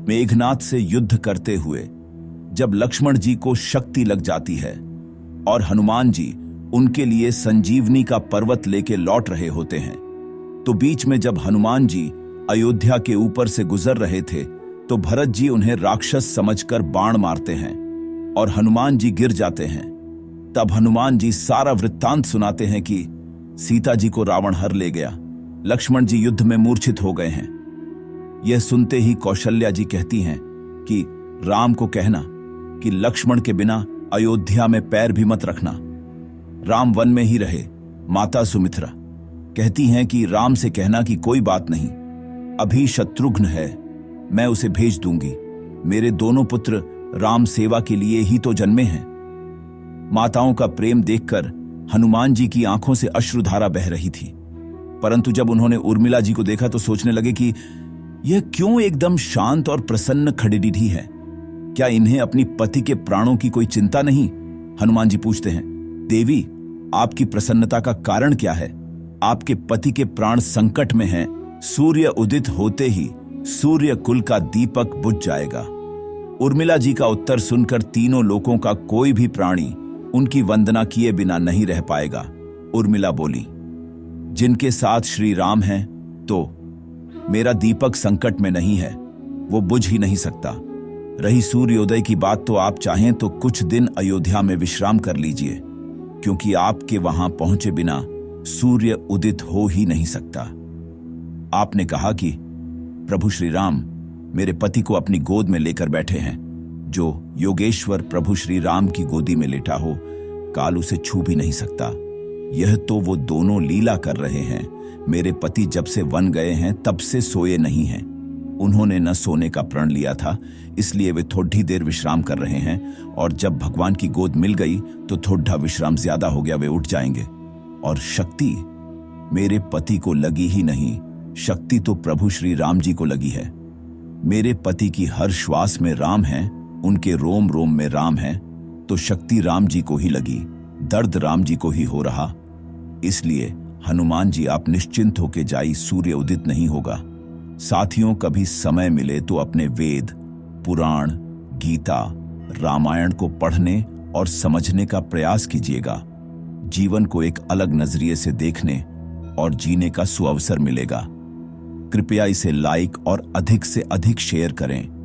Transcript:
मेघनाद से युद्ध करते हुए जब लक्ष्मण जी को शक्ति लग जाती है और हनुमान जी उनके लिए संजीवनी का पर्वत लेके लौट रहे होते हैं, तो बीच में जब हनुमान जी अयोध्या के ऊपर से गुजर रहे थे तो भरत जी उन्हें राक्षस समझकर बाण मारते हैं और हनुमान जी गिर जाते हैं। तब हनुमान जी सारा वृत्तांत सुनाते हैं कि सीता जी को रावण हर ले गया, लक्ष्मण जी युद्ध में मूर्छित हो गए हैं। यह सुनते ही कौशल्या जी कहती हैं कि राम को कहना कि लक्ष्मण के बिना अयोध्या में पैर भी मत रखना, राम वन में ही रहे। माता सुमित्रा कहती हैं कि राम से कहना कि कोई बात नहीं, अभी शत्रुघ्न है, मैं उसे भेज दूंगी, मेरे दोनों पुत्र राम सेवा के लिए ही तो जन्मे हैं। माताओं का प्रेम देखकर हनुमान जी की आंखों से अश्रुधारा बह रही थी, परंतु जब उन्होंने उर्मिला जी को देखा तो सोचने लगे कि यह क्यों एकदम शांत और प्रसन्न खड़ी है, क्या इन्हें अपनी पति के प्राणों की कोई चिंता नहीं? हनुमान जी पूछते हैं, देवी आपकी प्रसन्नता का कारण क्या है? आपके पति के प्राण संकट में हैं, सूर्य उदित होते ही सूर्य कुल का दीपक बुझ जाएगा। उर्मिला जी का उत्तर सुनकर तीनों लोकों का कोई भी प्राणी उनकी वंदना किए बिना नहीं रह पाएगा। उर्मिला बोली, जिनके साथ श्री राम हैं तो मेरा दीपक संकट में नहीं है, वो बुझ ही नहीं सकता। रही सूर्योदय की बात, तो आप चाहें तो कुछ दिन अयोध्या में विश्राम कर लीजिए, क्योंकि आपके वहां पहुंचे बिना सूर्य उदित हो ही नहीं सकता। आपने कहा कि प्रभु श्री राम मेरे पति को अपनी गोद में लेकर बैठे हैं, जो योगेश्वर प्रभु श्री राम की गोदी में लेटा हो, काल उसे छू भी नहीं सकता। यह तो वो दोनों लीला कर रहे हैं। मेरे पति जब से वन गए हैं तब से सोए नहीं हैं। उन्होंने न सोने का प्रण लिया था, इसलिए वे थोड़ी देर विश्राम कर रहे हैं, और जब भगवान की गोद मिल गई तो थोड़ा विश्राम ज्यादा हो गया, वे उठ जाएंगे। और शक्ति मेरे पति को लगी ही नहीं, शक्ति तो प्रभु श्री राम जी को लगी है। मेरे पति की हर श्वास में राम है, उनके रोम रोम में राम है, तो शक्ति राम जी को ही लगी, दर्द राम जी को ही हो रहा। इसलिए हनुमान जी आप निश्चिंत होके जाइए, सूर्य उदित नहीं होगा। साथियों, कभी समय मिले तो अपने वेद, पुराण, गीता, रामायण को पढ़ने और समझने का प्रयास कीजिएगा। जीवन को एक अलग नजरिए से देखने और जीने का सुअवसर मिलेगा। कृपया इसे लाइक और अधिक से अधिक शेयर करें।